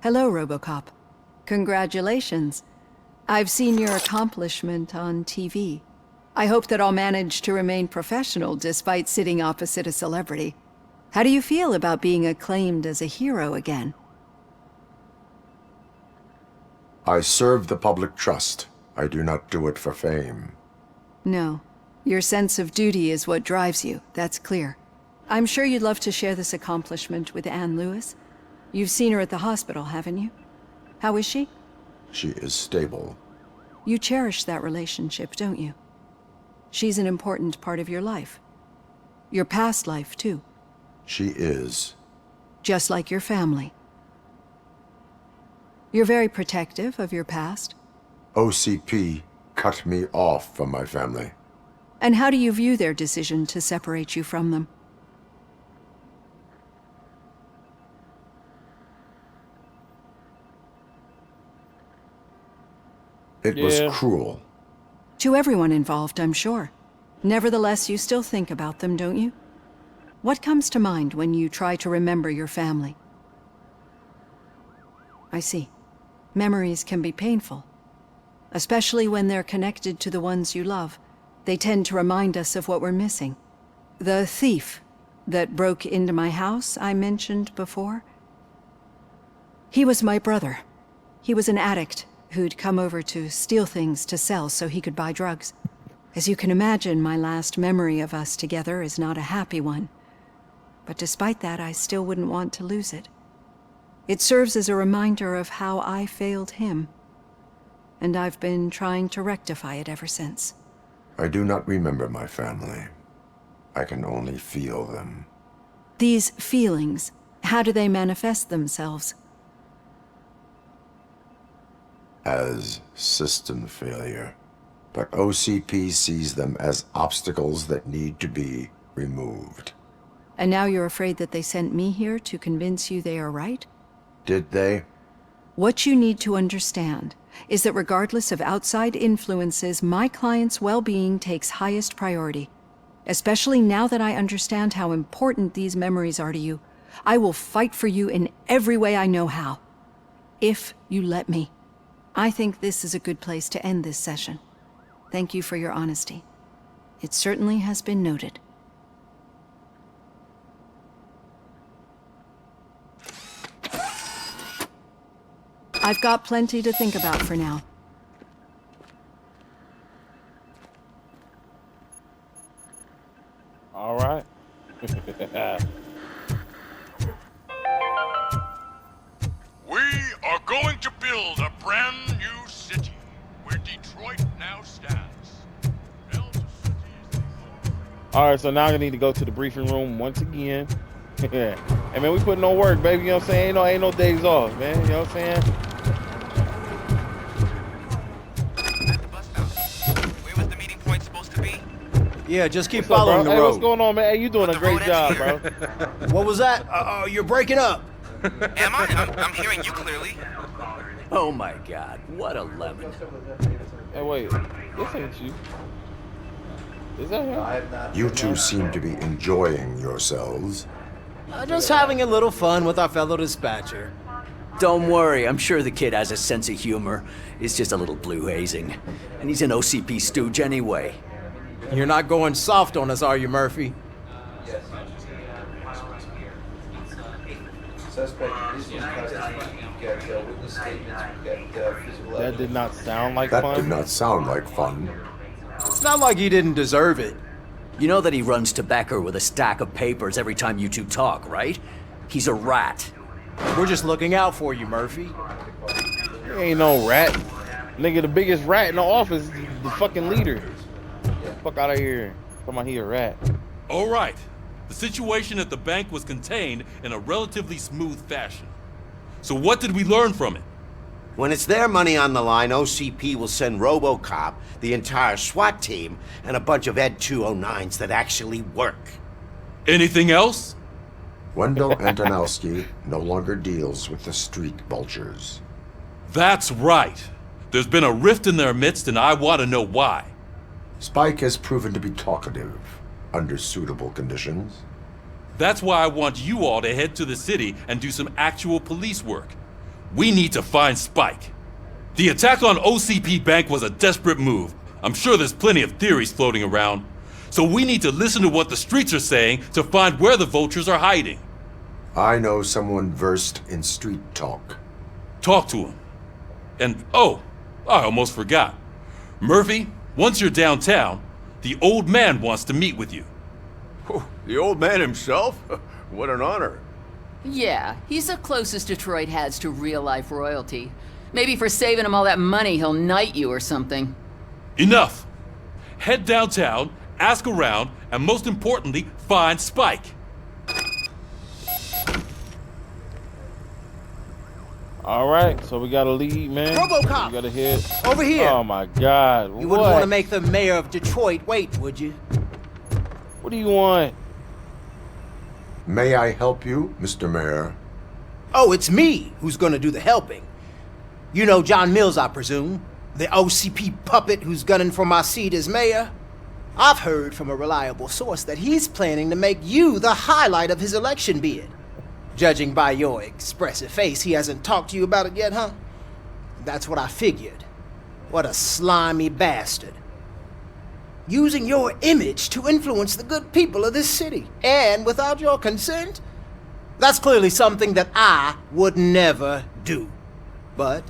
Hello, Robocop. Congratulations. I've seen your accomplishment on TV. I hope that I'll manage to remain professional despite sitting opposite a celebrity. How do you feel about being acclaimed as a hero again? I serve the public trust. I do not do it for fame. No. Your sense of duty is what drives you, that's clear. I'm sure you'd love to share this accomplishment with Anne Lewis. You've seen her at the hospital, haven't you? How is she? She is stable. You cherish that relationship, don't you? She's an important part of your life. Your past life, too. She is. Just like your family. You're very protective of your past. OCP cut me off from my family. And how do you view their decision to separate you from them? It was cruel. To everyone involved, I'm sure. Nevertheless, you still think about them, don't you? What comes to mind when you try to remember your family? I see. Memories can be painful. Especially when they're connected to the ones you love. They tend to remind us of what we're missing. The thief that broke into my house I mentioned before? He was my brother. He was an addict who'd come over to steal things to sell so he could buy drugs. As you can imagine, my last memory of us together is not a happy one. But despite that, I still wouldn't want to lose it. It serves as a reminder of how I failed him. And I've been trying to rectify it ever since. I do not remember my family. I can only feel them. These feelings, how do they manifest themselves? As system failure. But OCP sees them as obstacles that need to be removed. And now you're afraid that they sent me here to convince you they are right? Did they? What you need to understand is that regardless of outside influences, my client's well-being takes highest priority. Especially now that I understand how important these memories are to you, I will fight for you in every way I know how. If you let me. I think this is a good place to end this session. Thank you for your honesty. It certainly has been noted. I've got plenty to think about for now. All right. We are going to build a brand new city where Detroit now stands. All right, so now I need to go to the briefing room once again. Yeah. Hey, man, we putting on work, baby. You know what I'm saying? Ain't no days off, man. You know what I'm saying? Where was the meeting point supposed to be? Yeah, just keep What's up, following bro? the Hey, road. what's going on, man? Hey, you doing a great job, bro. What was that? You're breaking up. Am I? I'm hearing you clearly. Oh my God, what a lemon. Hey, wait. This ain't you. Is that him? You two seem to be enjoying yourselves. Just having a little fun with our fellow dispatcher. Don't worry, I'm sure the kid has a sense of humor. It's just a little blue hazing. And he's an OCP stooge anyway. You're not going soft on us, are you, Murphy? That did not sound like That fun. did not sound like fun. It's not like he didn't deserve it. You know that he runs to Becker with a stack of papers every time you two talk, right? He's a rat. We're just looking out for you, Murphy. He ain't no rat. Nigga, the biggest rat in the office is the fucking leader. Fuck out of here. Come on, he a rat. All right. The situation at the bank was contained in a relatively smooth fashion. So what did we learn from it? When it's their money on the line, OCP will send Robocop, the entire SWAT team, and a bunch of Ed 209s that actually work. Anything else? Wendell Antonowski no longer deals with the street vultures. That's right. There's been a rift in their midst, and I want to know why. Spike has proven to be talkative under suitable conditions. That's why I want you all to head to the city and do some actual police work. We need to find Spike. The attack on OCP Bank was a desperate move. I'm sure there's plenty of theories floating around. So we need to listen to what the streets are saying to find where the vultures are hiding. I know someone versed in street talk. Talk to him. And oh, I almost forgot. Murphy, once you're downtown, the old man wants to meet with you. Oh, the old man himself? What an honor. Yeah, he's the closest Detroit has to real-life royalty. Maybe for saving him all that money, he'll knight you or something. Enough! Head downtown, ask around, and most importantly, find Spike. All right, so we got a lead, man. Robocop! We got a hit. Over here! Oh my God! You wouldn't want to make the mayor of Detroit wait, would you? What do you want? May I help you, Mr. Mayor? Oh, it's me who's gonna do the helping. You know John Mills, I presume? The OCP puppet who's gunning for my seat as mayor? I've heard from a reliable source that he's planning to make you the highlight of his election bid. Judging by your expressive face, he hasn't talked to you about it yet, huh? That's what I figured. What a slimy bastard. Using your image to influence the good people of this city, and without your consent? That's clearly something that I would never do. But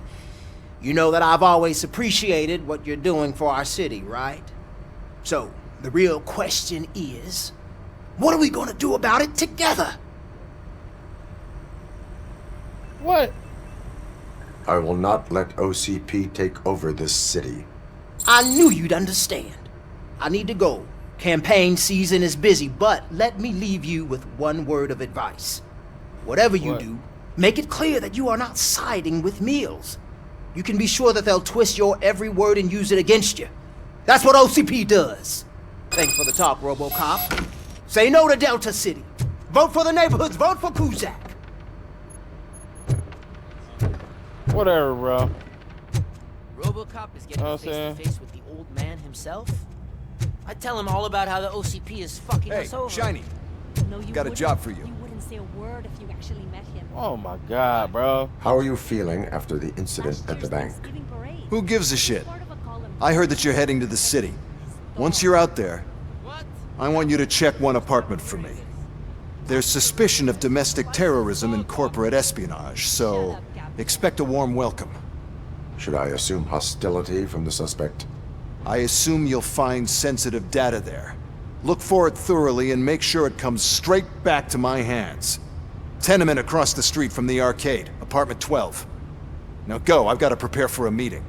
you know that I've always appreciated what you're doing for our city, right? So, the real question is, what are we gonna do about it together? What? I will not let OCP take over this city. I knew you'd understand. I need to go. Campaign season is busy, but let me leave you with one word of advice. Whatever you do, make it clear that you are not siding with Mills. You can be sure that they'll twist your every word and use it against you. That's what OCP does. Thanks for the talk, Robocop. Say no to Delta City. Vote for the neighborhoods. Vote for Kuzak. Whatever, bro. Robocop is getting face to face with the old man himself. I tell him all about how the OCP is fucking us over. Hey, Shiny. No, you Got a job for you. You wouldn't say a word if you actually met him. Oh my God, bro. How are you feeling after the incident at the bank? Who gives a shit? I heard that you're heading to the city. Once you're out there, I want you to check one apartment for me. There's suspicion of domestic terrorism and corporate espionage, so expect a warm welcome. Should I assume hostility from the suspect? I assume you'll find sensitive data there. Look for it thoroughly and make sure it comes straight back to my hands. Tenement across the street from the arcade, apartment 12. Now go, I've got to prepare for a meeting.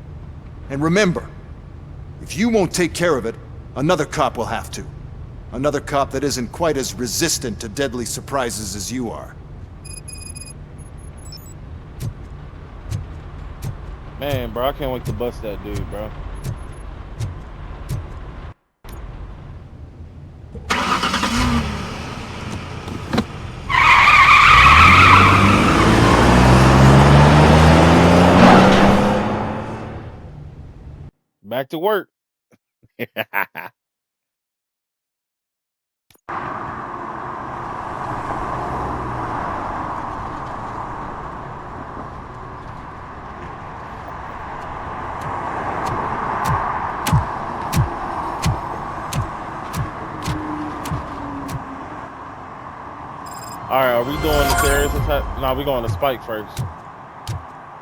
And remember, if you won't take care of it, another cop will have to. Another cop that isn't quite as resistant to deadly surprises as you are. Man, bro, I can't wait to bust that dude, bro. Back to work. All right, are we doing the stairs? No, we going to Spike first.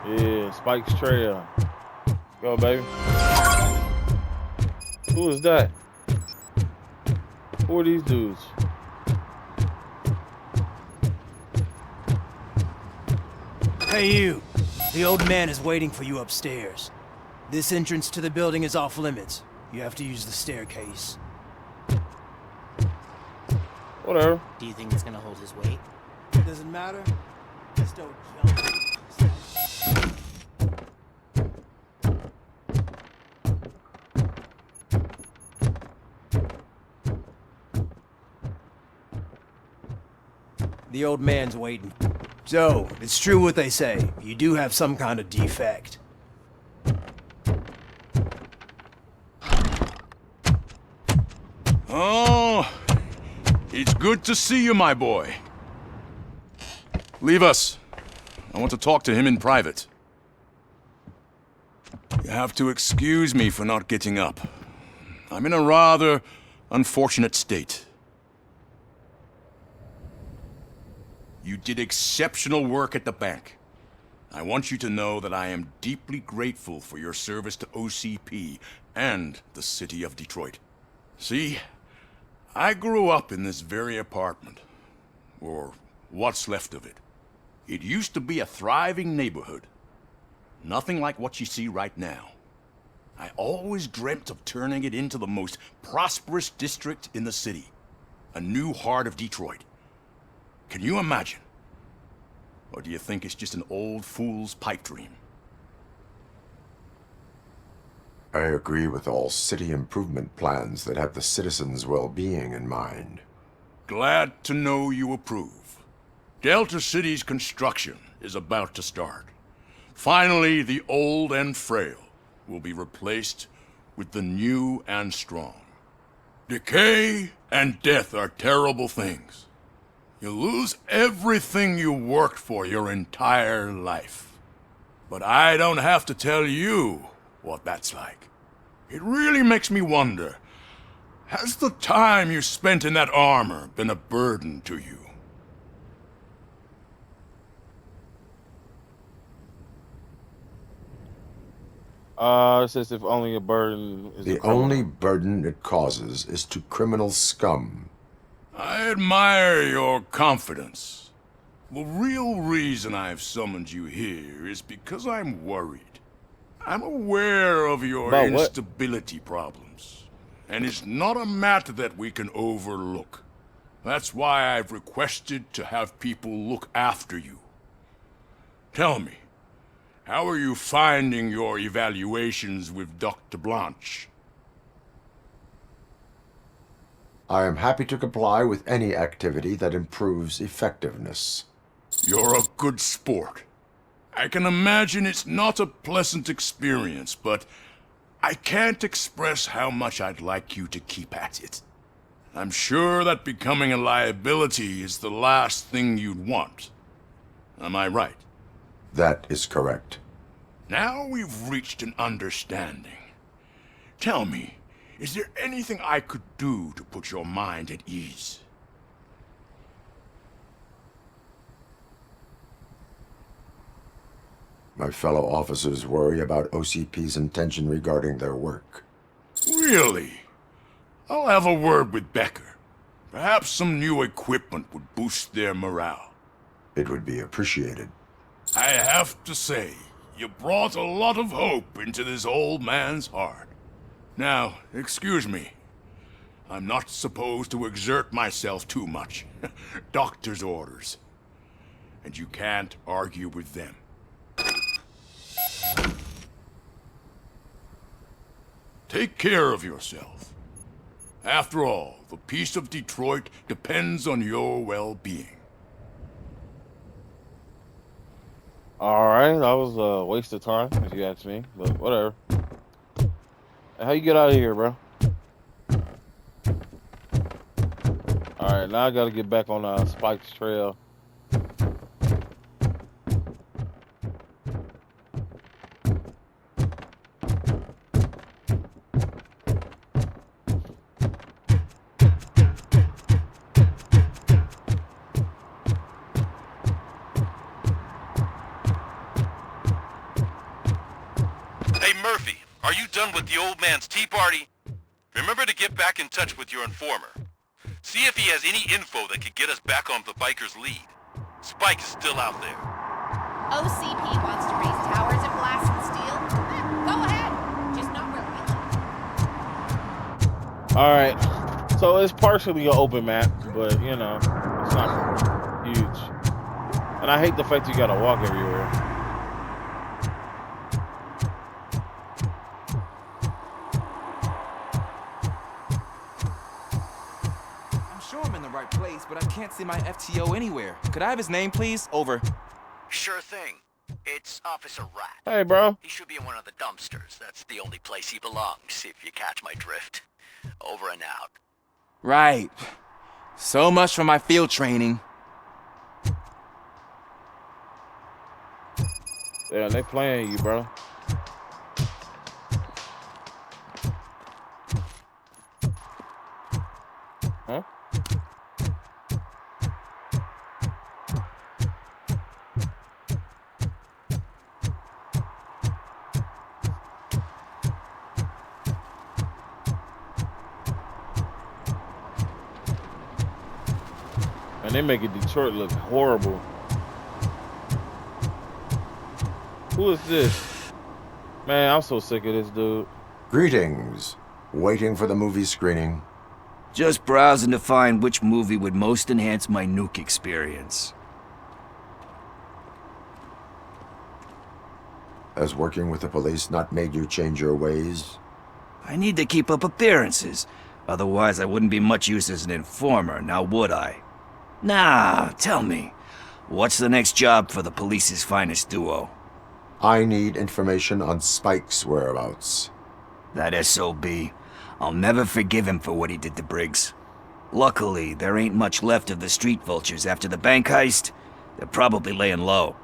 Yeah, Spike's trail. Go, baby. Who is that? Who are these dudes? Hey, you. The old man is waiting for you upstairs. This entrance to the building is off limits. You have to use the staircase. Whatever. Do you think it's gonna hold his weight? It doesn't matter. Just don't jump. The old man's waiting. So, it's true what they say. You do have some kind of defect. Oh, it's good to see you, my boy. Leave us. I want to talk to him in private. You have to excuse me for not getting up. I'm in a rather unfortunate state. You did exceptional work at the bank. I want you to know that I am deeply grateful for your service to OCP and the city of Detroit. See, I grew up in this very apartment, or what's left of it. It used to be a thriving neighborhood. Nothing like what you see right now. I always dreamt of turning it into the most prosperous district in the city. A new heart of Detroit. Can you imagine? Or do you think it's just an old fool's pipe dream? I agree with all city improvement plans that have the citizens' well-being in mind. Glad to know you approve. Delta City's construction is about to start. Finally, the old and frail will be replaced with the new and strong. Decay and death are terrible things. You lose everything you worked for your entire life. But I don't have to tell you what that's like. It really makes me wonder, has the time you spent in that armor been a burden to you? It says if only a burden is The only burden it causes is to criminal scum. I admire your confidence. The real reason I've summoned you here is because I'm worried. I'm aware of your About what? instability problems, and it's not a matter that we can overlook. That's why I've requested to have people look after you. Tell me, how are you finding your evaluations with Dr. Blanche? I am happy to comply with any activity that improves effectiveness. You're a good sport. I can imagine it's not a pleasant experience, but I can't express how much I'd like you to keep at it. I'm sure that becoming a liability is the last thing you'd want. Am I right? That is correct. Now we've reached an understanding. Tell me, is there anything I could do to put your mind at ease? My fellow officers worry about OCP's intention regarding their work. Really? I'll have a word with Becker. Perhaps some new equipment would boost their morale. It would be appreciated. I have to say, you brought a lot of hope into this old man's heart. Now, excuse me. I'm not supposed to exert myself too much. Doctor's orders. And you can't argue with them. Take care of yourself. After all, the peace of Detroit depends on your well-being. Alright, that was a waste of time, if you ask me, but whatever. How you get out of here, bro? Alright, now I gotta get back on Spike's trail. With the old man's tea party, remember to get back in touch with your informer. See if he has any info that could get us back on the biker's lead. Spike is still out there. OCP wants to raise towers of glass and steel? Go ahead. Just not where we live. Alright, so it's partially an open map, but you know, it's not huge. And I hate the fact you gotta walk everywhere. Place, but I can't see my FTO anywhere. Could I have his name, please? Over. Sure thing. It's Officer Rat. Hey, bro. He should be in one of the dumpsters. That's the only place he belongs, if you catch my drift. Over and out. Right. So much for my field training. Yeah, they playing you, bro. Huh? And they making Detroit look horrible. Who is this? Man, I'm so sick of this dude. Greetings. Waiting for the movie screening. Just browsing to find which movie would most enhance my nuke experience. Has working with the police not made you change your ways? I need to keep up appearances. Otherwise, I wouldn't be much use as an informer, now would I? Nah, tell me. What's the next job for the police's finest duo? I need information on Spike's whereabouts. That SOB. I'll never forgive him for what he did to Briggs. Luckily, there ain't much left of the street vultures after the bank heist. They're probably laying low.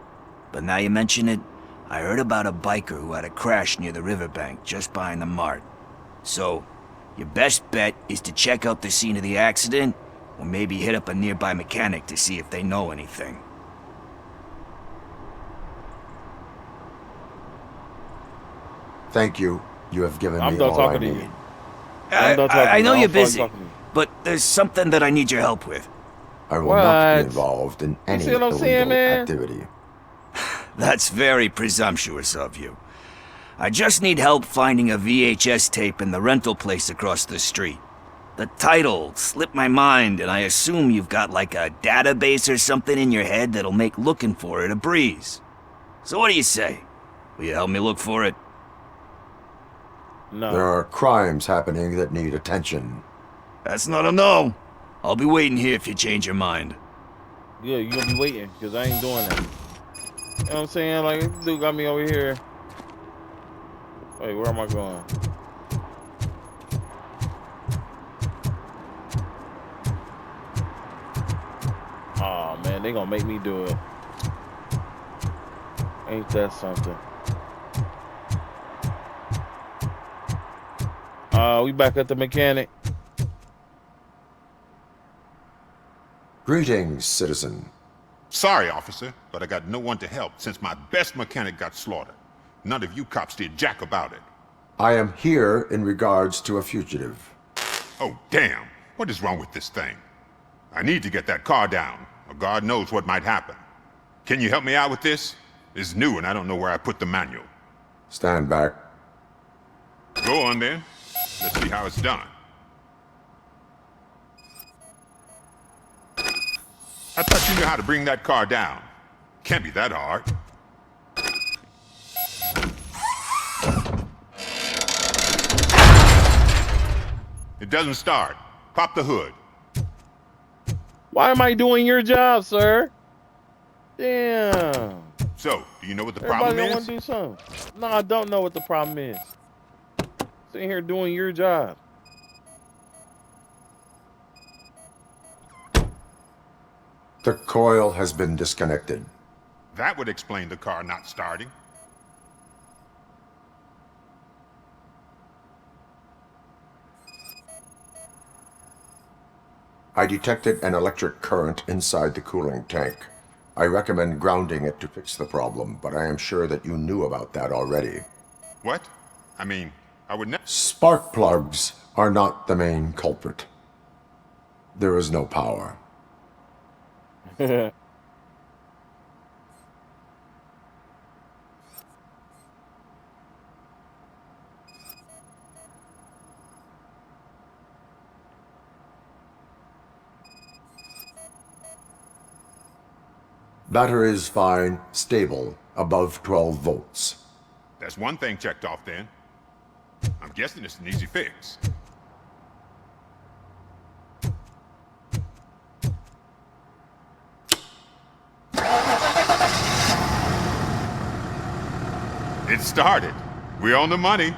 But now you mention it, I heard about a biker who had a crash near the riverbank just behind the mart. So, your best bet is to check out the scene of the accident, or maybe hit up a nearby mechanic to see if they know anything. Thank you. You have given I'm me done all I talking to need. you. I know you're busy, talking to you. but there's something that I need your help with. I will not be What? involved in any see what I'm saying, illegal man? activity. That's very presumptuous of you. I just need help finding a VHS tape in the rental place across the street. The title slipped my mind, and I assume you've got like a database or something in your head that'll make looking for it a breeze. So what do you say? Will you help me look for it? No. There are crimes happening that need attention. That's not a no. I'll be waiting here if you change your mind. Yeah, you gonna be waiting, because I ain't doing that. You know what I'm saying? Like, this dude got me over here. Wait, where am I going? Oh man, they gonna make me do it. Ain't that something? We back at the mechanic. Greetings, citizen. Sorry, officer, but I got no one to help since my best mechanic got slaughtered. None of you cops did jack about it. I am here in regards to a fugitive. Oh, damn. What is wrong with this thing? I need to get that car down, or God knows what might happen. Can you help me out with this? It's new and I don't know where I put the manual. Stand back. Go on then. Let's see how it's done. I thought you knew how to bring that car down. Can't be that hard. It doesn't start. Pop the hood. Why am I doing your job, sir? Damn. So, do you know what the Everybody problem want is? to do something. No, I don't know what the problem is. Sitting here doing your job. The coil has been disconnected. That would explain the car not starting. I detected an electric current inside the cooling tank. I recommend grounding it to fix the problem, but I am sure that you knew about that already. What? I mean, I would never... Spark plugs are not the main culprit. There is no power. Batteries fine, stable, above 12 volts. That's one thing checked off then. I'm guessing it's an easy fix. It started. We're on the money.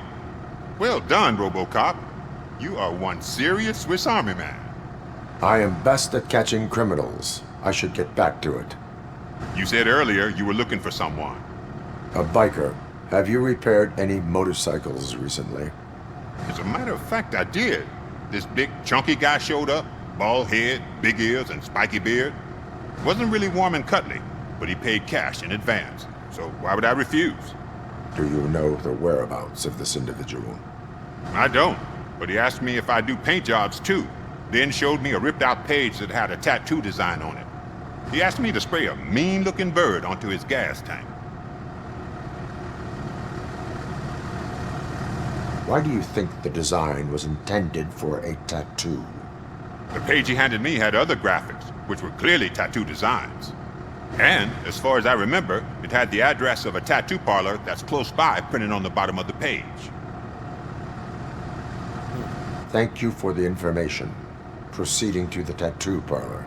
Well done, Robocop. You are one serious Swiss Army man. I am best at catching criminals. I should get back to it. You said earlier you were looking for someone. A biker. Have you repaired any motorcycles recently? As a matter of fact, I did. This big, chunky guy showed up. Bald head, big ears, and spiky beard. Wasn't really warm and cuddly, but he paid cash in advance. So why would I refuse? Do you know the whereabouts of this individual? I don't, but he asked me if I do paint jobs too. Then showed me a ripped-out page that had a tattoo design on it. He asked me to spray a mean-looking bird onto his gas tank. Why do you think the design was intended for a tattoo? The page he handed me had other graphics, which were clearly tattoo designs. And, as far as I remember, it had the address of a tattoo parlor that's close by printed on the bottom of the page. Thank you for the information. Proceeding to the tattoo parlor.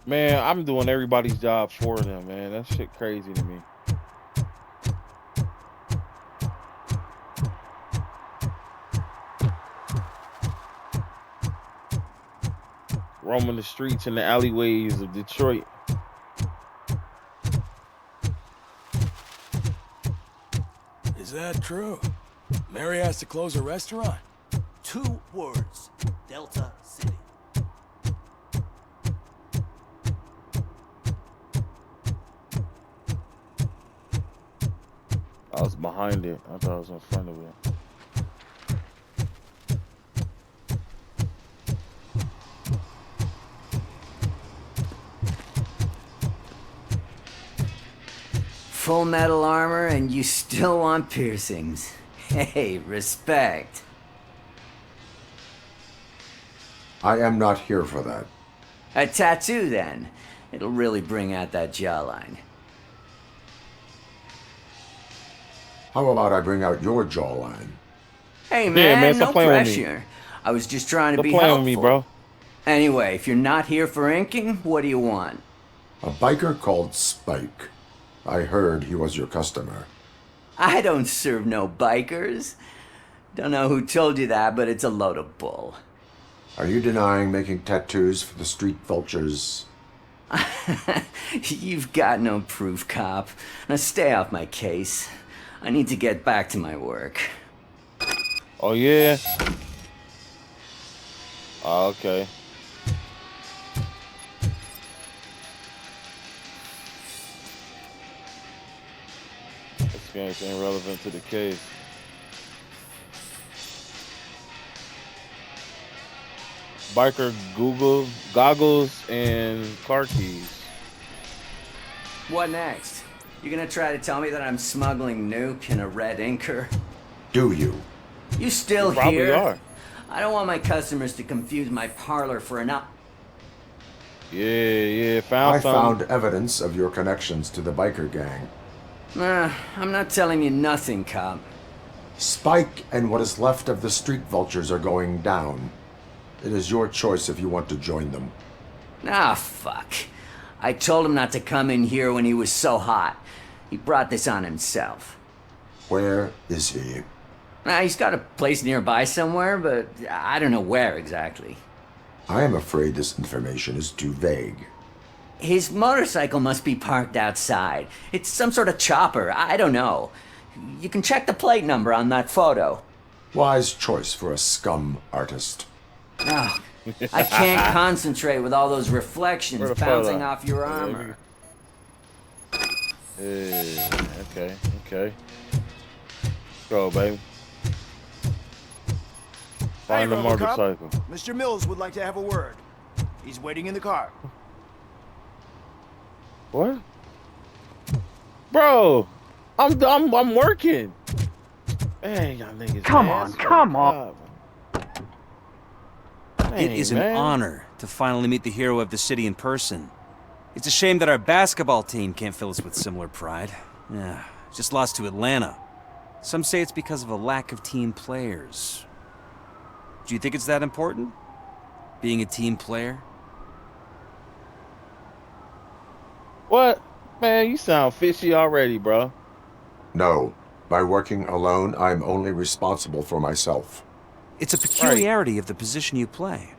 Man, I'm doing everybody's job for them, man. That shit crazy to me. Roaming the streets and the alleyways of Detroit. Is that true? Mary has to close her restaurant? 2 words. Delta City. I was behind it. I thought I was in front of it. Full metal armor and you still want piercings. Hey, respect. I am not here for that. A tattoo, then. It'll really bring out that jawline. How about I bring out your jawline? Hey, man, man, no stop playing with me. pressure. I was just trying to Stop be playing helpful. with me, bro. Anyway, if you're not here for inking, what do you want? A biker called Spike. I heard he was your customer. I don't serve no bikers. Don't know who told you that, but it's a load of bull. Are you denying making tattoos for the street vultures? You've got no proof, cop. Now stay off my case. I need to get back to my work. Oh, yeah? Oh, okay. This game's ain't relevant to the case. Biker goggles and car keys. What next? You gonna try to tell me that I'm smuggling nuke in a red inker? Do you? You still You probably here? are. I don't want my customers to confuse my parlor for an up. Yeah, I found found evidence of your connections to the biker gang. I'm not telling you nothing, cop. Spike and what is left of the street vultures are going down. It is your choice if you want to join them. Ah, fuck. I told him not to come in here when he was so hot. He brought this on himself. Where is he? He's got a place nearby somewhere, but I don't know where exactly. I am afraid this information is too vague. His motorcycle must be parked outside. It's some sort of chopper. I don't know. You can check the plate number on that photo. Wise choice for a scum artist. Oh, I can't concentrate with all those reflections Where the bouncing photo? off your Yeah, armor. Okay. Go, baby. Find the Robocop. motorcycle. Mr. Mills would like to have a word. He's waiting in the car. What? Bro, I'm working. Hey, y'all niggas. Come man. on, come on. It is an honor to finally meet the hero of the city in person. It's a shame that our basketball team can't fill us with similar pride. Yeah, just lost to Atlanta. Some say it's because of a lack of team players. Do you think it's that important? Being a team player? What? Man, you sound fishy already, bro. No. By working alone, I'm only responsible for myself. It's a peculiarity of the position you play.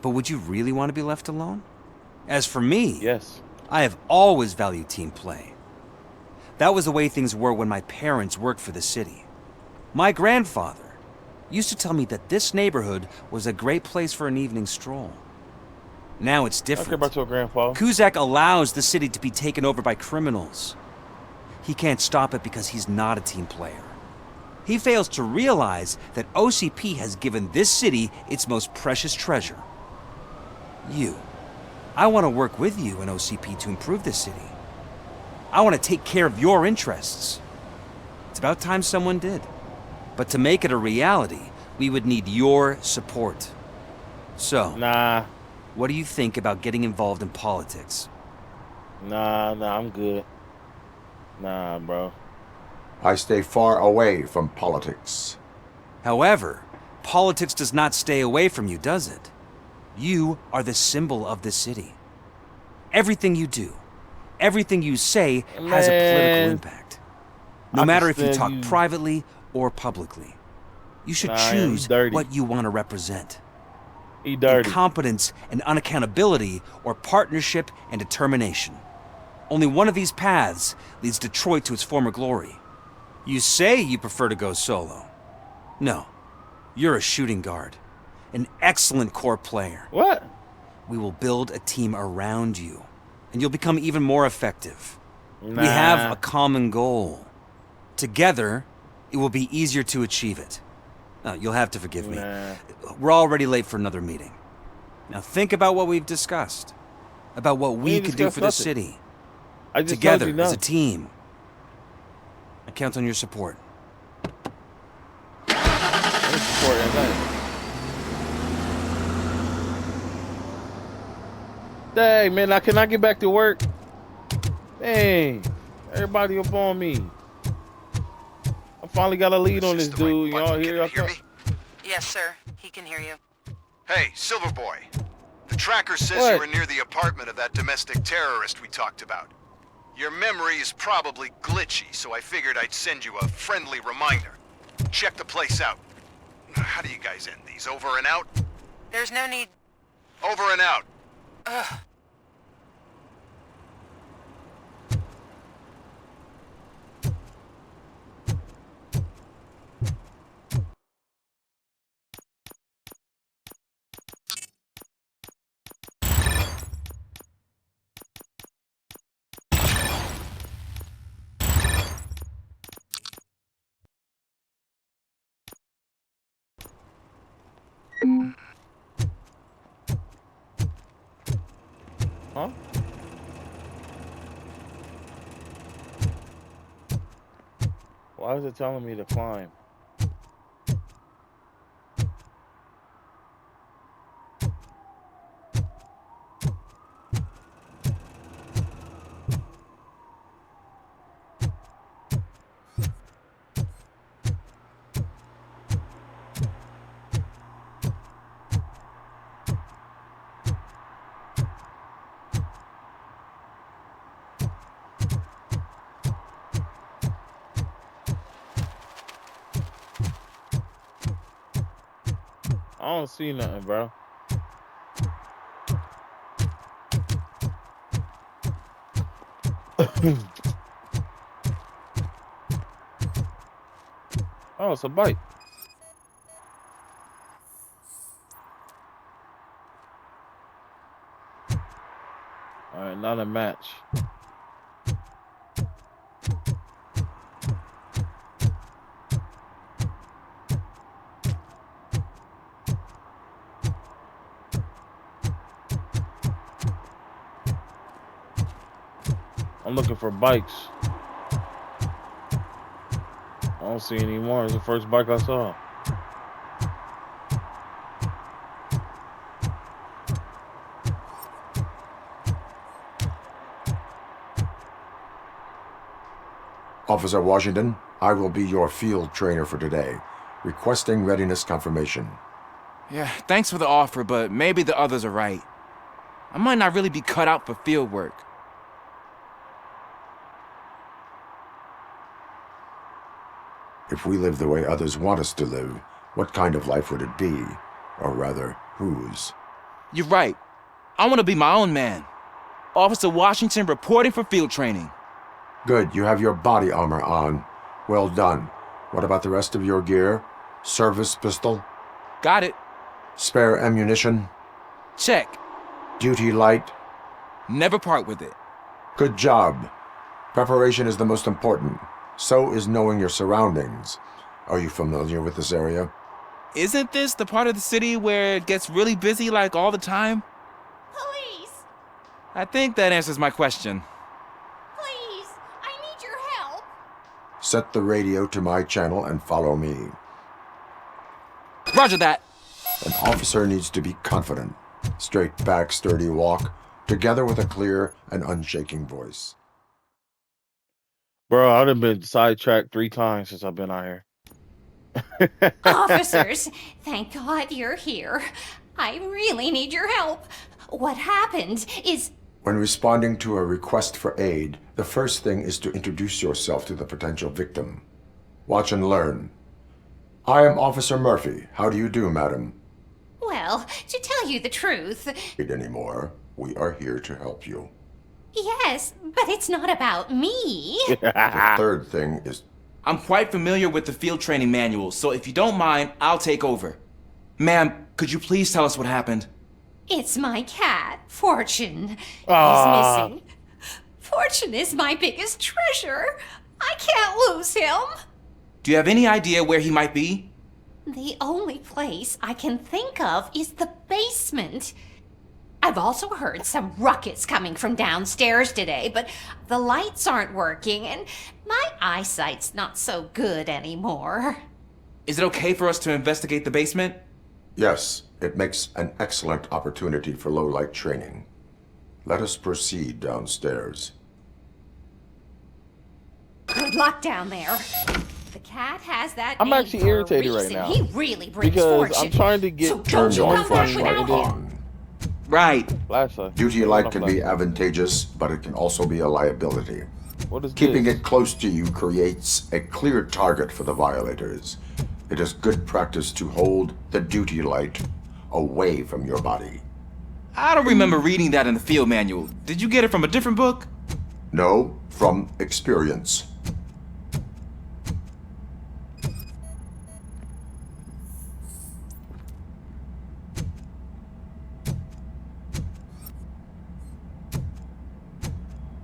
But would you really want to be left alone? As for me, yes, I have always valued team play. That was the way things were when my parents worked for the city. My grandfather used to tell me that this neighborhood was a great place for an evening stroll. Now it's different. I care about your grandpa. Cusack allows the city to be taken over by criminals. He can't stop it because he's not a team player. He fails to realize that OCP has given this city its most precious treasure. You. I want to work with you and OCP to improve this city. I want to take care of your interests. It's about time someone did. But to make it a reality, we would need your support. So, nah. What do you think about getting involved in politics? Nah, I'm good. Nah, bro. I stay far away from politics. However, politics does not stay away from you, does it? You are the symbol of this city. Everything you do, everything you say has a political impact. No matter if you talk privately or publicly. You should choose what you want to represent. Incompetence and unaccountability, or partnership and determination. Only one of these paths leads Detroit to its former glory. You say you prefer to go solo. No, you're a shooting guard. An excellent core player. What? We will build a team around you, and you'll become even more effective. Nah. We have a common goal. Together, it will be easier to achieve it. You'll have to forgive me. We're already late for another meeting. Now think about what we've discussed. About what we could do for the city. Together, as a team. I count on your support. Dang, man, can I get back to work? Dang, everybody up on me. I finally got a lead on this dude. Y'all hear me? Yes, sir. He can hear you. Hey, Silverboy. The tracker says you were near the apartment of that domestic terrorist we talked about. Your memory is probably glitchy, so I figured I'd send you a friendly reminder. Check the place out. How do you guys end these? Over and out? There's no need. Over and out. Ugh. Huh? Why is it telling me to climb? I don't see nothing, bro. Oh, it's a bike. All right, not a match. I'm looking for bikes. I don't see any more. It's the first bike I saw. Officer Washington, I will be your field trainer for today. Requesting readiness confirmation. Yeah, thanks for the offer, but maybe the others are right. I might not really be cut out for field work. If we live the way others want us to live, what kind of life would it be? Or rather, whose? You're right. I want to be my own man. Officer Washington reporting for field training. Good, you have your body armor on. Well done. What about the rest of your gear? Service pistol? Got it. Spare ammunition? Check. Duty light? Never part with it. Good job. Preparation is the most important. So is knowing your surroundings. Are you familiar with this area? Isn't this the part of the city where it gets really busy like all the time? Police! I think that answers my question. Please! I need your help! Set the radio to my channel and follow me. Roger that. An officer needs to be confident. Straight back, sturdy walk, together with a clear and unshaking voice. Bro, I've been sidetracked 3 times since I've been out here. Officers, thank God you're here. I really need your help. What happened is... When responding to a request for aid, the first thing is to introduce yourself to the potential victim. Watch and learn. I am Officer Murphy. How do you do, madam? Well, to tell you the truth... Anymore. We are here to help you. Yes, but it's not about me. The third thing is... I'm quite familiar with the field training manual, so if you don't mind, I'll take over. Ma'am, could you please tell us what happened? It's my cat, Fortune. Ah. He's missing. Fortune is my biggest treasure. I can't lose him. Do you have any idea where he might be? The only place I can think of is the basement. I've also heard some ruckus coming from downstairs today, but the lights aren't working and my eyesight's not so good anymore. Is it okay for us to investigate the basement? Yes, it makes an excellent opportunity for low-light training. Let us proceed downstairs. Good luck down there. The cat has that. I'm name actually for a irritated right reason. now. He really brings Because fortune. I'm trying to get So don't you your come back flashlight without him. on. Right. Flashlight. Duty light can be advantageous, but it can also be a liability. What is Keeping this? it close to you creates a clear target for the violators. It is good practice to hold the duty light away from your body. I don't remember reading that in the field manual. Did you get it from a different book? No, from experience.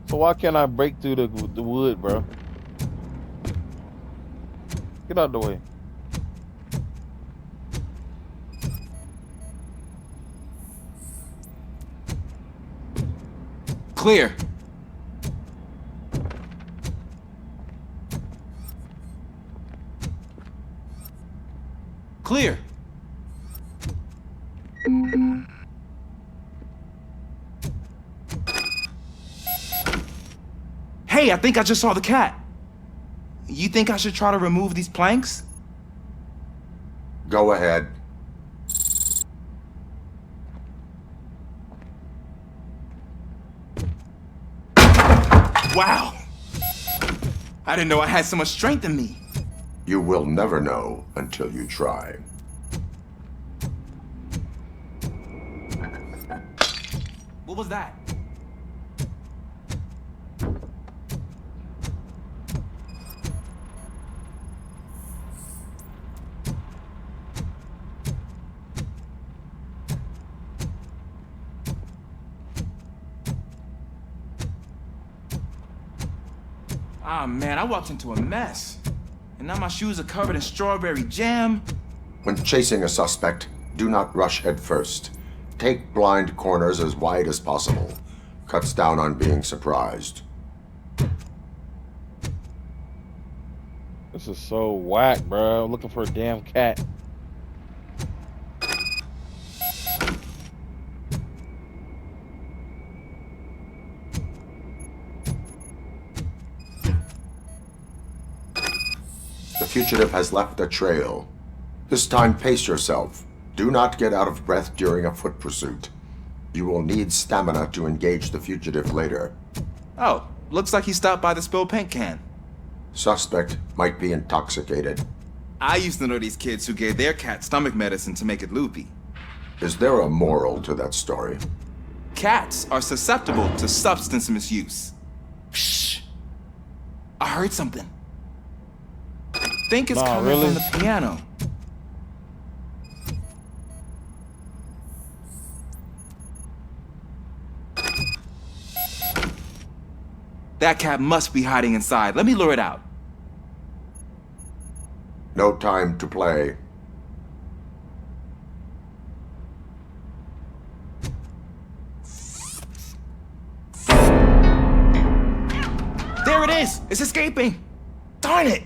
So why can't I break through the wood, bro? Get out the way. Clear. Clear. Hey, I think I just saw the cat. You think I should try to remove these planks? Go ahead. Wow. I didn't know I had so much strength in me. You will never know until you try. What was that? Ah, man, I walked into a mess. And now my shoes are covered in strawberry jam. When chasing a suspect, do not rush head first. Take blind corners as wide as possible. Cuts down on being surprised. This is so whack, bro. I'm looking for a damn cat. The fugitive has left a trail. This time, pace yourself. Do not get out of breath during a foot pursuit. You will need stamina to engage the fugitive later. Oh, looks like he stopped by the spilled paint can. Suspect might be intoxicated. I used to know these kids who gave their cat stomach medicine to make it loopy. Is there a moral to that story? Cats are susceptible to substance misuse. Shh! I heard something. I think it's coming really? from the piano. That cat must be hiding inside. Let me lure it out. No time to play. There it is! It's escaping! Darn it!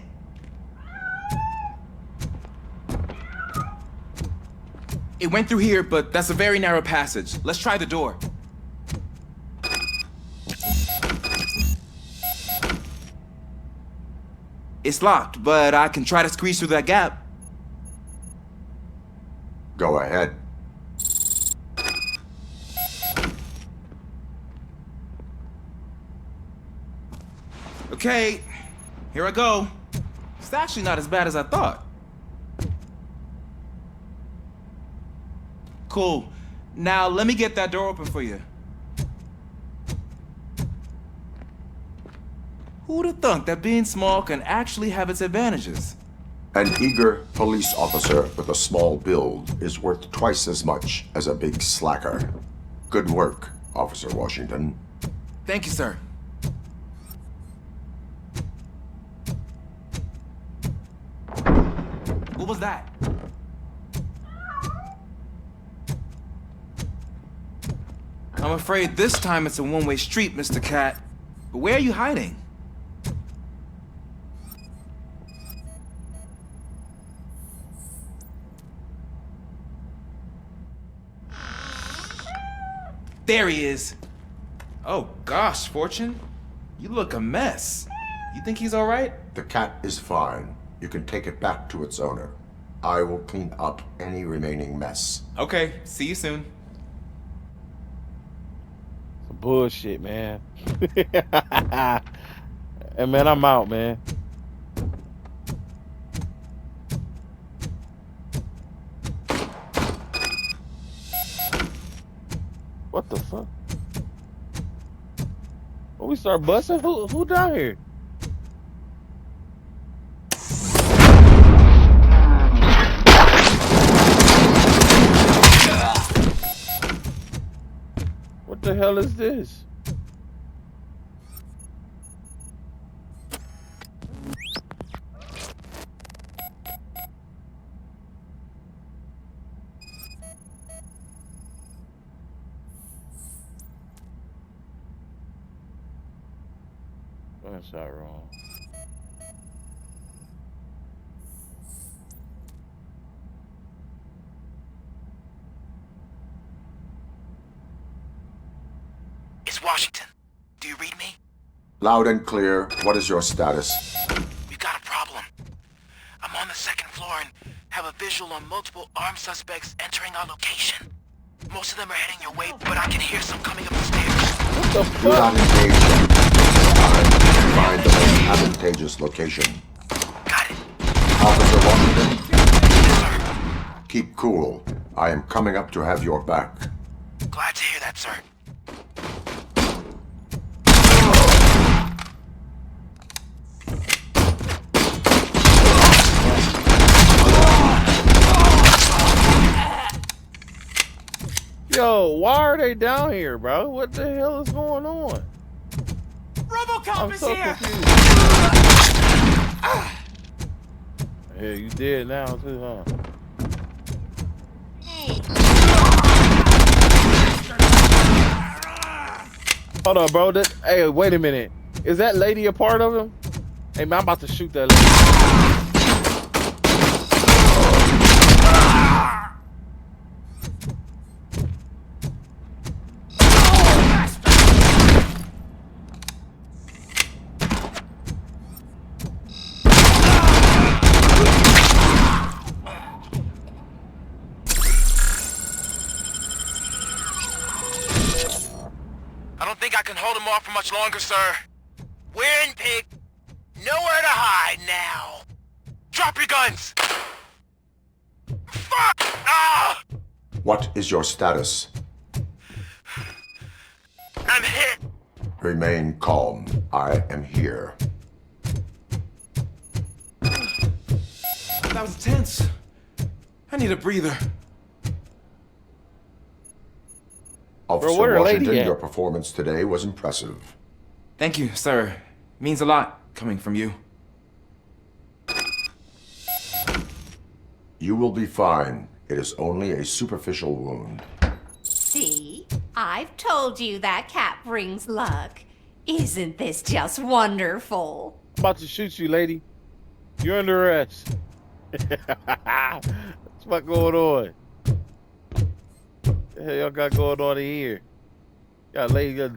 It went through here, but that's a very narrow passage. Let's try the door. It's locked, but I can try to squeeze through that gap. Go ahead. Okay, here I go. It's actually not as bad as I thought. Cool. Now let me get that door open for you. Who'd have thunk that being small can actually have its advantages? An eager police officer with a small build is worth twice as much as a big slacker. Good work, Officer Washington. Thank you, sir. What was that? I'm afraid this time it's a one-way street, Mr. Cat. But where are you hiding? There he is. Oh gosh, Fortune. You look a mess. You think he's all right? The cat is fine. You can take it back to its owner. I will clean up any remaining mess. Okay, see you soon. Some bullshit, man. And man, I'm out, man. What the fuck? When we start busting, who down here? What the hell is this? That's not wrong. It's Washington. Do you read me? Loud and clear. What is your status? We've got a problem. I'm on the second floor and have a visual on multiple armed suspects entering our location. Most of them are heading your way, but I can hear some coming up the stairs. What the Do not engage them. Find the most advantageous location. Got it. Officer Washington? Keep cool. I am coming up to have your back. Glad to hear that, sir. Yo, why are they down here, bro? What the hell is going on? Robocop is so here! confused. Yeah, you dead now too, huh? Hold on, bro. Hey, wait a minute. Is that lady a part of him? Hey, man, I'm about to shoot that lady. I don't think I can hold him off for much longer, sir. We're in, pig. Nowhere to hide now. Drop your guns. Fuck! Ah! What is your status? I'm hit. Remain calm. I am here. That was tense. I need a breather. Officer where the lady Washington, at? your performance today was impressive. Thank you, sir. Means a lot coming from you. You will be fine. It is only a superficial wound. See? I've told you that cat brings luck. Isn't this just wonderful? I'm about to shoot you, lady. You're under arrest. What's what going on? The hell y'all got going on in here? Got lady.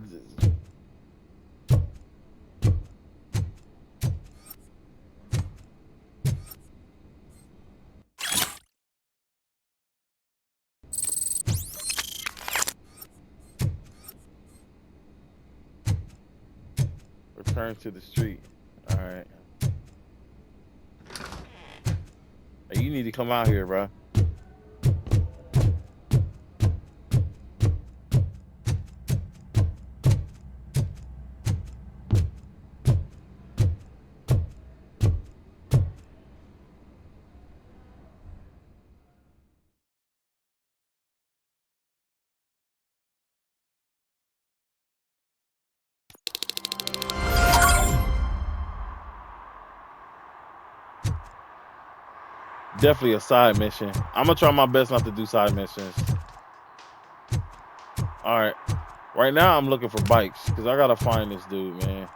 Return to the street. All right. Hey, you need to come out here, bro. Definitely a side mission. I'm gonna try my best not to do side missions. All right. Right now, I'm looking for bikes because I gotta find this dude, man.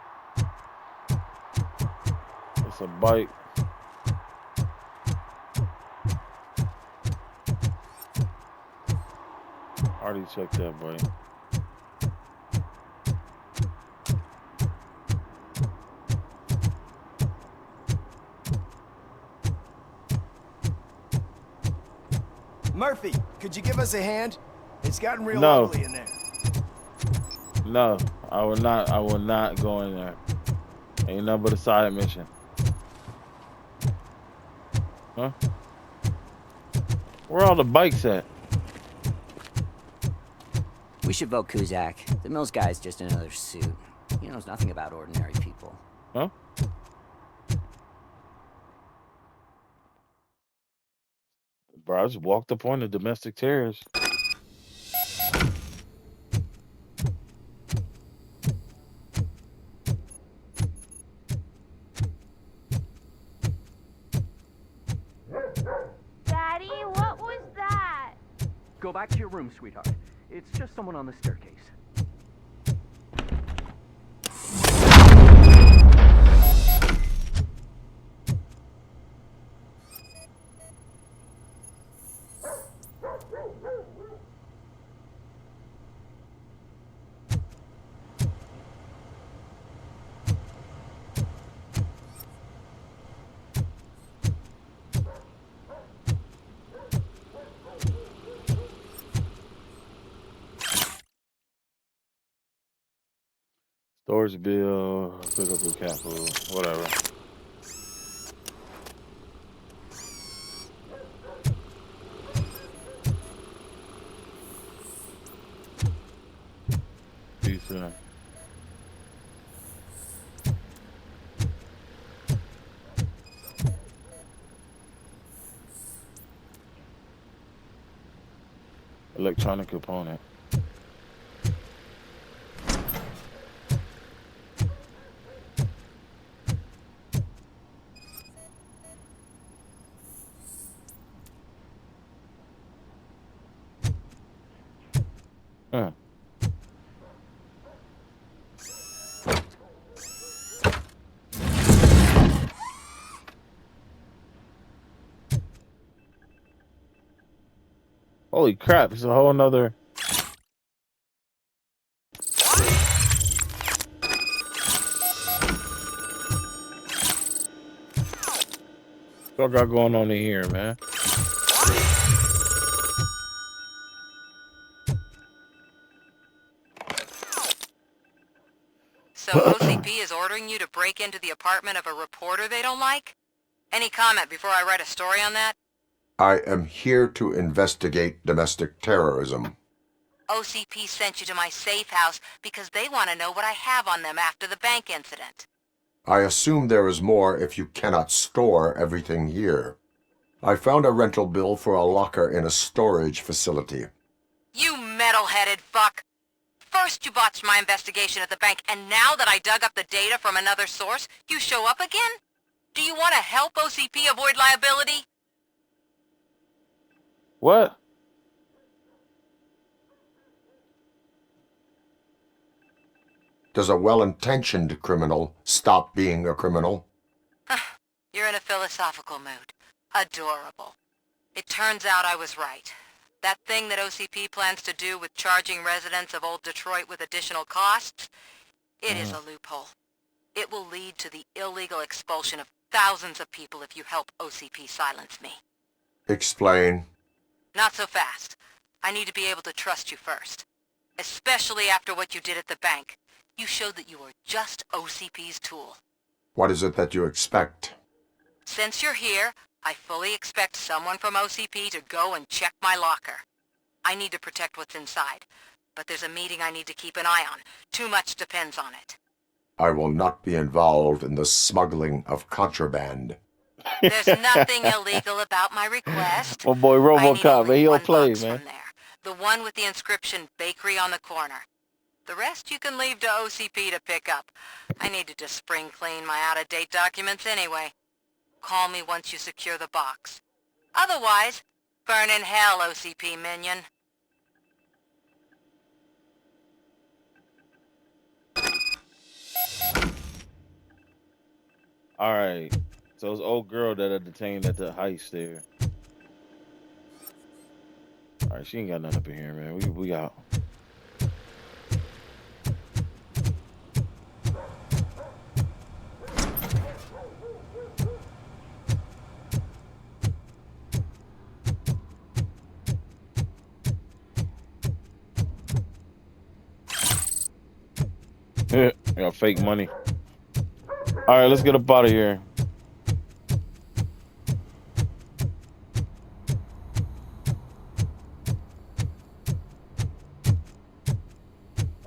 It's a bike. Already checked that, boy. Murphy, could you give us a hand? It's gotten real No. ugly in there. No, I will not. I will not go in there. Ain't nothing but a side mission. Huh? Where all the bikes at? We should vote Kuzak. The Mills guy's just another suit. He knows nothing about ordinary people. Huh? Bro, I just walked up on the domestic terrorist. Daddy, what was that? Go back to your room, sweetheart. It's just someone on the staircase. Storage bill, pick up your cat food, whatever. Pizza. Electronic component. Huh. Holy crap, it's a whole nother. What got going on in here, man? So OCP is ordering you to break into the apartment of a reporter they don't like? Any comment before I write a story on that? I am here to investigate domestic terrorism. OCP sent you to my safe house because they want to know what I have on them after the bank incident. I assume there is more if you cannot store everything here. I found a rental bill for a locker in a storage facility. You metal-headed fuck! First you botched my investigation at the bank, and now that I dug up the data from another source, you show up again? Do you want to help OCP avoid liability? What? Does a well-intentioned criminal stop being a criminal? You're in a philosophical mood. Adorable. It turns out I was right. That thing that OCP plans to do with charging residents of Old Detroit with additional costs, it is a loophole. It will lead to the illegal expulsion of thousands of people if you help OCP silence me. Explain. Not so fast. I need to be able to trust you first. Especially after what you did at the bank. You showed that you were just OCP's tool. What is it that you expect? Since you're here, I fully expect someone from OCP to go and check my locker. I need to protect what's inside, but there's a meeting I need to keep an eye on. Too much depends on it. I will not be involved in the smuggling of contraband. There's nothing illegal about my request. My boy Robocop, man, he don't play, man. The one with the inscription Bakery on the corner. The rest you can leave to OCP to pick up. I needed to spring clean my out-of-date documents anyway. Call me once you secure the box. Otherwise, burn in hell, OCP minion. Alright. So it's old girl that I detained at the heist there. Alright, she ain't got nothing up in here, man. We out. I got fake money. All right, let's get up out of here.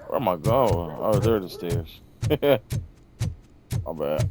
Where am I going? Oh, there are the stairs. My bad.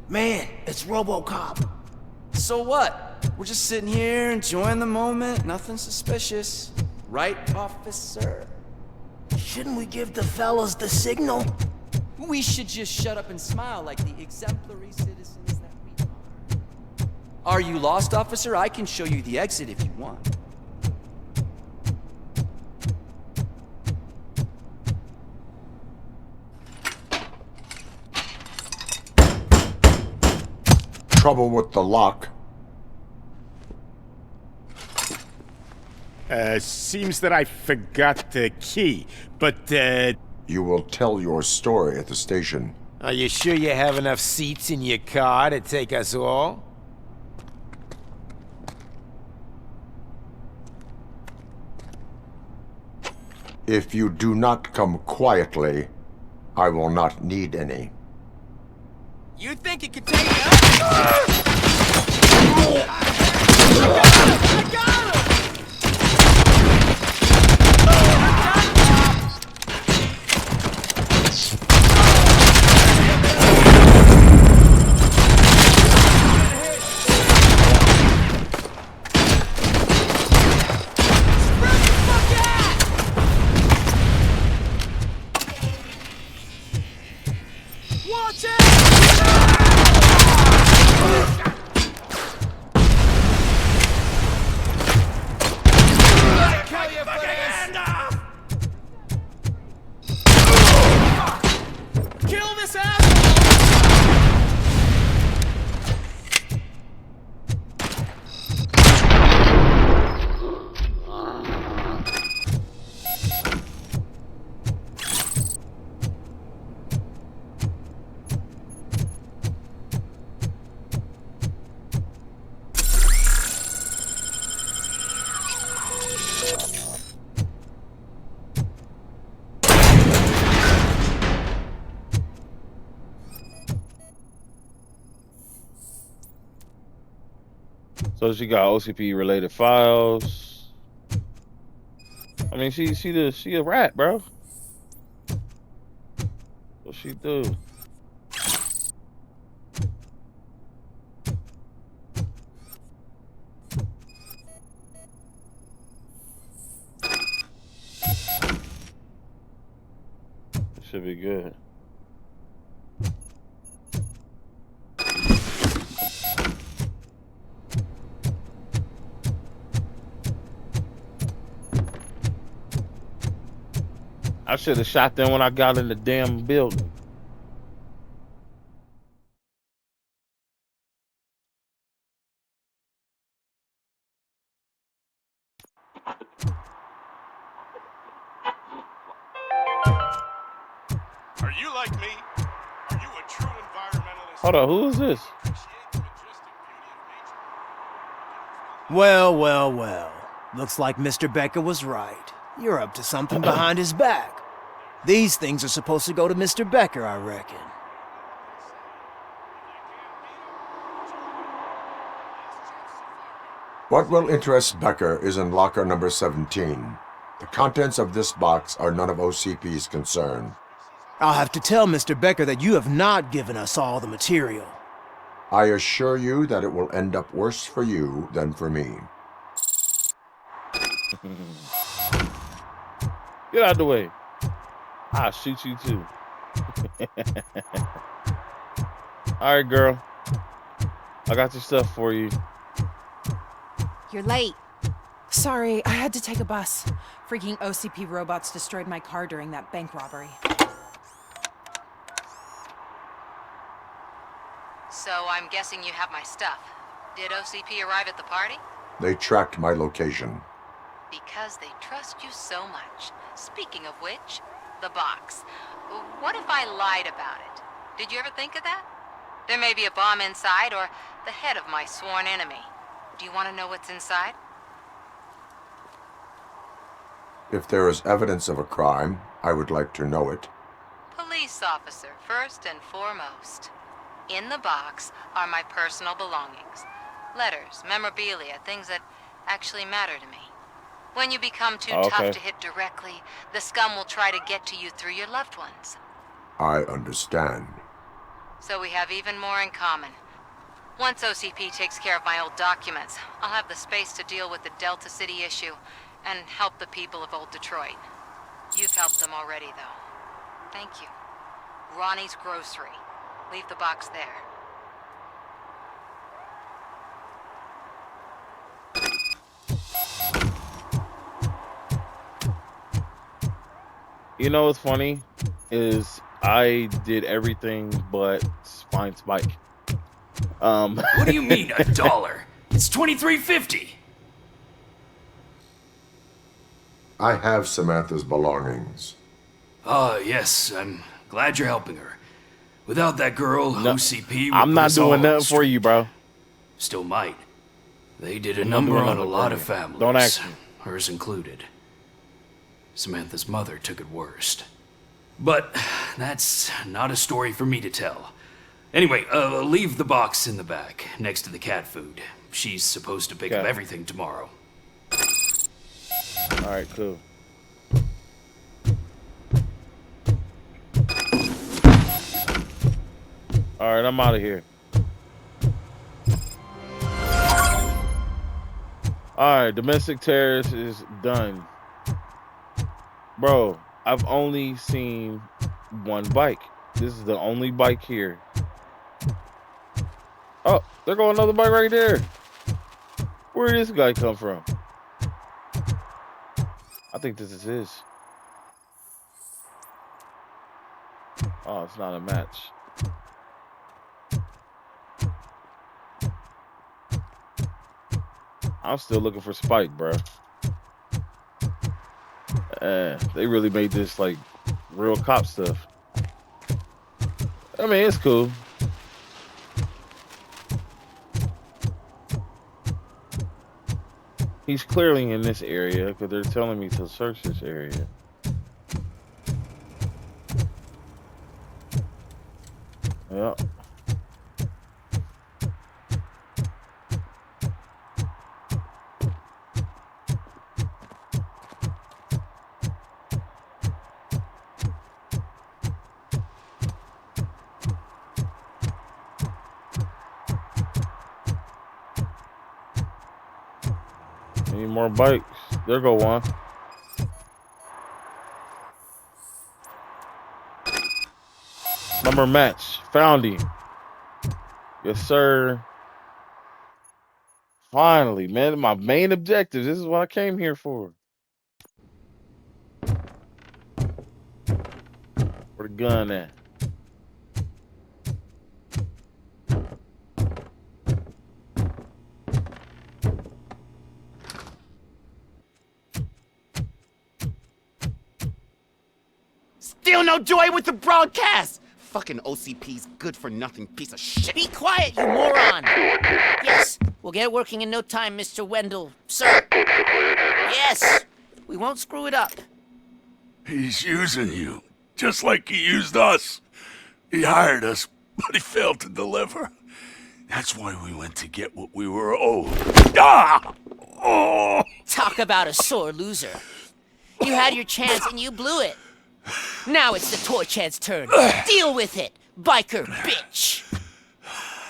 Man, it's Robocop. So what? We're just sitting here enjoying the moment. Nothing suspicious. Right, officer? Shouldn't we give the fellas the signal? We should just shut up and smile like the exemplary citizens that we are. Are you lost, officer? I can show you the exit if you want. Trouble with the lock. Seems that I forgot the key, but, You will tell your story at the station. Are you sure you have enough seats in your car to take us all? If you do not come quietly, I will not need any. You think you could take me out? I got him! Watch out! Kill this asshole! So she got OCP related files. I mean, she a rat, bro. What she do? It should be good. I should have shot them when I got in the damn building. Are you like me? Are you a true environmentalist? Hold on, who is this? Well, well, well. Looks like Mr. Becker was right. You're up to something behind his back. These things are supposed to go to Mr. Becker, I reckon. What will interest Becker is in locker number 17. The contents of this box are none of OCP's concern. I'll have to tell Mr. Becker that you have not given us all the material. I assure you that it will end up worse for you than for me. Get out the way. I'll shoot you too. All right, girl. I got your stuff for you. You're late. Sorry, I had to take a bus. Freaking OCP robots destroyed my car during that bank robbery. So I'm guessing you have my stuff. Did OCP arrive at the party? They tracked my location. Because they trust you so much. Speaking of which, the box. What if I lied about it? Did you ever think of that? There may be a bomb inside or the head of my sworn enemy. Do you want to know what's inside? If there is evidence of a crime, I would like to know it. Police officer, first and foremost. In the box are my personal belongings. Letters, memorabilia, things that actually matter to me. When you become too tough to hit directly, the scum will try to get to you through your loved ones. I understand. So we have even more in common. Once OCP takes care of my old documents, I'll have the space to deal with the Delta City issue and help the people of Old Detroit. You've helped them already, though. Thank you. Ronnie's Grocery. Leave the box there. You know what's funny is I did everything but find Spike. What do you mean $1? It's $23.50. I have Samantha's belongings. Ah, yes, I'm glad you're helping her. Without that girl, OCP would I'm put not us all doing on the nothing for you, bro. Still might. They did a I'm not number doing on a nothing lot for of you. families. Don't ask me. Hers included. Samantha's mother took it worst. But that's not a story for me to tell. Anyway, leave the box in the back, next to the cat food. She's supposed to pick up everything tomorrow. Alright, cool. Alright, I'm out of here. Alright, domestic terrorist is done. Bro, I've only seen one bike. This is the only bike here. Oh, there goes another bike right there. Where did this guy come from? I think this is his. Oh, it's not a match. I'm still looking for Spike, bro. They really made this like real cop stuff. I mean, it's cool. He's clearly in this area because they're telling me to search this area. Yep. Any more bikes? There go one. Number match. Found him. Yes, sir. Finally, man. My main objective. This is what I came here for. Where the gun at? Still no joy with the broadcast! Fucking OCP's good-for-nothing piece of shit. Be quiet, you moron! Yes, we'll get it working in no time, Mr. Wendell. Sir! Yes! We won't screw it up. He's using you, just like he used us. He hired us, but he failed to deliver. That's why we went to get what we were owed. Ah! Oh! Talk about a sore loser. You had your chance and you blew it. Now it's the toy chance turn. Deal with it, biker bitch.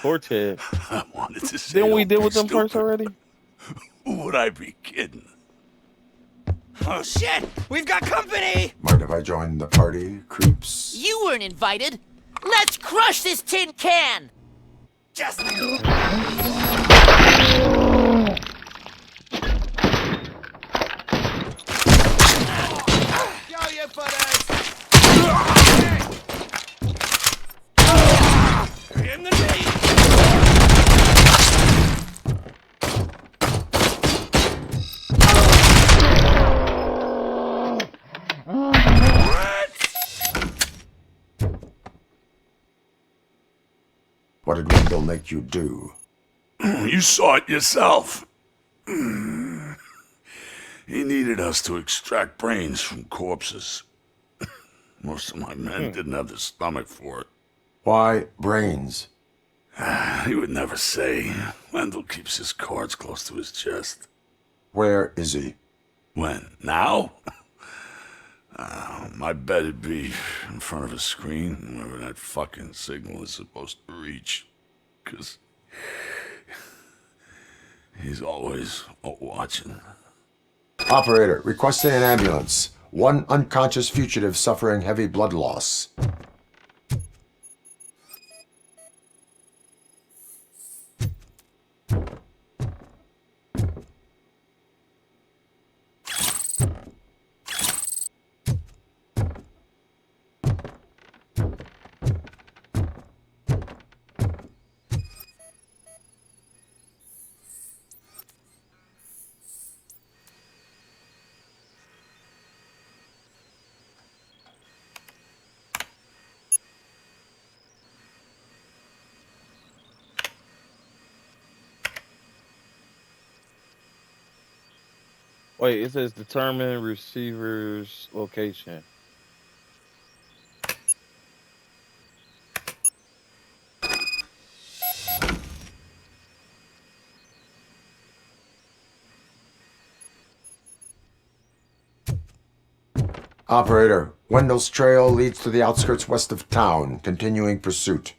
Poor Ted. I wanted to say Didn't we deal with them first already? Would I be kidding? Oh shit! We've got company! Mind if I join the party, creeps? You weren't invited. Let's crush this tin can. Just... In the knee! What did Wendell make you do? You saw it yourself. He needed us to extract brains from corpses. Most of my men didn't have the stomach for it. Why brains? He would never say. Wendell keeps his cards close to his chest. Where is he? When? Now? My bet it'd be in front of a screen, wherever that fucking signal is supposed to reach. 'Cause he's always watching. Operator, requesting an ambulance. One unconscious fugitive suffering heavy blood loss. Wait, it says determine receiver's location. Operator, Wendell's trail leads to the outskirts west of town. Continuing pursuit.